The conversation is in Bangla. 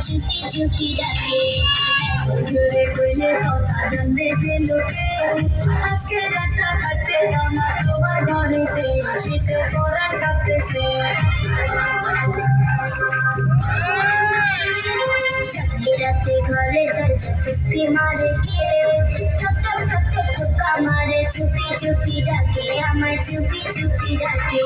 চুপি চুপি ডাকে জোরে কইলে কথা জানবে যে লোকে আজকে রাতটা থাকতে দাও না তোমার ঘরেতে শীতে পরার কাঁপতেছে রাতে ঘরে দরজা ফুসকি মারে কে ঠক ঠক ঠক ঠক ঠোকা মারে চুপি চুপি ডাকে আমার চুপি চুপি ডাকে